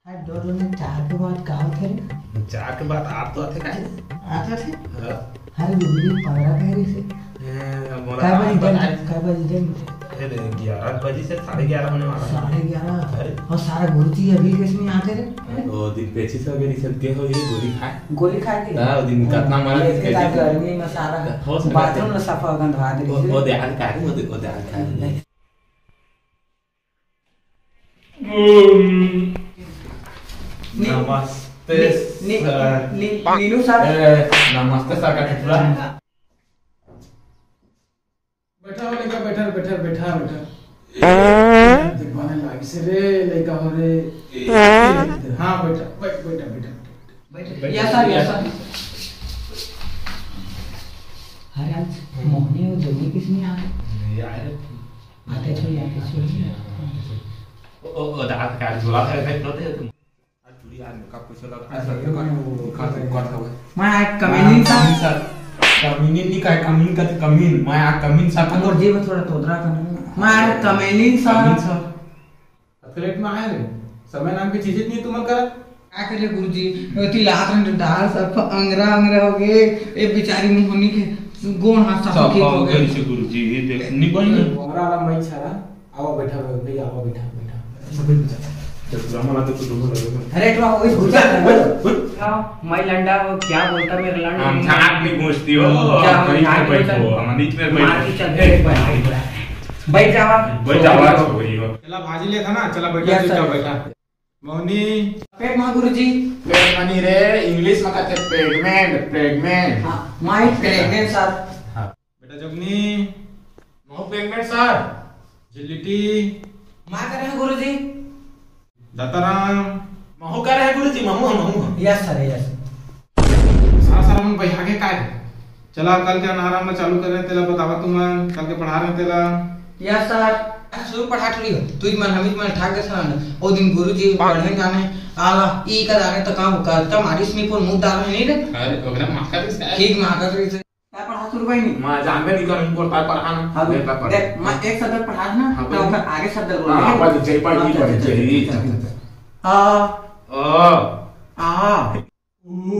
डोरो ने चार के बाद का होथे चार के बाद आप तो आते काहे आते थे अरे बिजली पकड़ा कह से काय बजे दिन 11 बजे से 11:30 होने वाला 11:30 अरे और सारा गुरुजी अभी किसमें आते रे ओ दिन पेची से अगर सब के हो ये गोली खाए के हां दिन कितना मारा के गर्मी में सारा बाथरूम में सफा गंधवा दे वो ध्यान काहे वो ध्यान काहे नमस्ते नीनू सर नमस्ते सर का ठुला बैठा दिखवाने लाग से रे लइका हो रे हां बैठा या सर अरे आज मोहनी और जल्दी किसने आ गए यार आते छोड़िए ओ दांत का झोला है होते तुम चूड़ी आज मेकअप कुछ लगा ऐसा कर मैं कमीनी सर कमीनी नहीं का कमीन का कमीन मैं आ कमीन सा और जी में थोड़ा तोदरा करना मैं कमीनी सर एथलेट में आए रे समय नाम की चीजें नहीं तुम कर क्या करे गुरुजी इतनी लात में डाल सब अंगरा हो गए ए बेचारी मोहनी के गोण हाथ सब ठीक हो गए से गुरुजी देख नहीं कोई हमरा वाला मैं छरा आओ बैठा भैया आओ बैठा सब तो रामा तो कुछ बोल रहे अरे तो वही घुसा मैं लंडा वो क्या बोलता मेरा लंडा हम छाप नहीं पूछती हो क्या हम बैठो हम नीच में बैठ जावा छोड़ी हो चला भाजी ले था ना चला बैठा चुपचाप बैठा मौनी पेट मा गुरुजी पेट मनी रे इंग्लिश में कहते प्रेग्नेंट हां माय प्रेग्नेंट सर हां बेटा जगनी नो प्रेग्नेंट सर जिलिटी मां करे हैं गुरुजी दत्ताराम महू कर है गुरुजी महू यस सर यस सारा मन बैठा के काय चला कल के अनाराम में चालू कर रहे तेला बतावा तुम कल के पढ़ा रहे तेला यस सर शुरू पढ़ा रही हो तू मन हमित मन ठाक दे सन ओ दिन गुरुजी पढ़ने जाने आला ई का जाने तो काम कर तुम्हारी इसमें पर मुंह डाल नहीं रे अरे ओकरा माका दे ठीक माका करे से क्या पढ़ा शुरू भाई नहीं मैं जानबे नहीं कर इनको पढ़ाना हां देख मैं एक शब्द पढ़ा ना तो फिर आगे शब्द बोल हां बात जय पाई पढ़े जय आ ऊ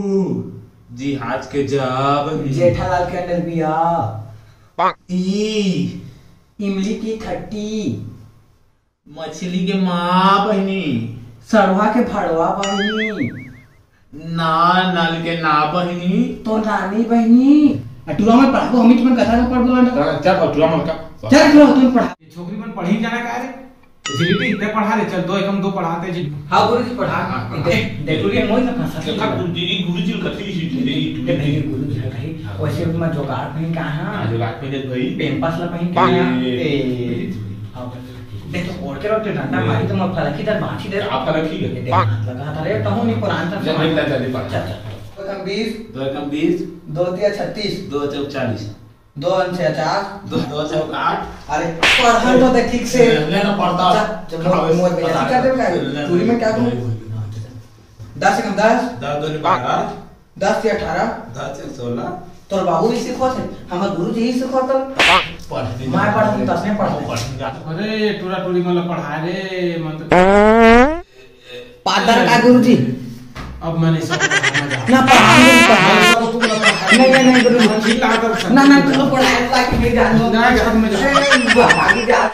जिहाज के जब जेठालाल के अंदर बिया ई इमली की खट्टी मछली के मां बहनी सरवा के भड़वा बहनी ना नल के ना बहनी तो नानी बहनी अटुआ में पढ़ाबो हमित मन कथा ना पढ़ बोला ना चल अटुआ में का चल तुम पढ़ा ये छोकरी मन पढ़ी जाना का रे जिलिटी ते पढ़ा रे चल दो एकम दो पढ़ाते जी हां गुरुजी पढ़ा देखुलिए मोई ना फंसा का गुरुजी कथी नहीं गुरुजी का कही वैसे मैं जोगाड़ पहन का हां जोगाड़ पहन भाई पेम्पास ला पहन का ए देखो और के रोटे डंडा मारी तो मैं फलकी दर बाछी दे आपका रखी है लगा था रे कहूं नहीं पुरान था जब नहीं जल्दी पढ़ चल 2 एकम 20 2 दिया 36 2 चौक 40 2 अंश 50 2 चौक 8 अरे पढ़ा तो देख ठीक से लेना पड़ता मोर बेइज्जती कर दे क्या पूरी में क्या करूं 10 कम 10 10 2 12 10 से 18 10 से 16 तोर बाबू भी सिखो थे हमर गुरुजी ही सिखो तो मैं पढ़ती तसने पढ़ता अरे टूरा टूरी मतलब पढ़ा रे मतलब पादर का गुरुजी अब मैंने सब ना नहीं गुरुजी ठीक लगा ना तो पढ़ाया कि नहीं जान ना घर में जा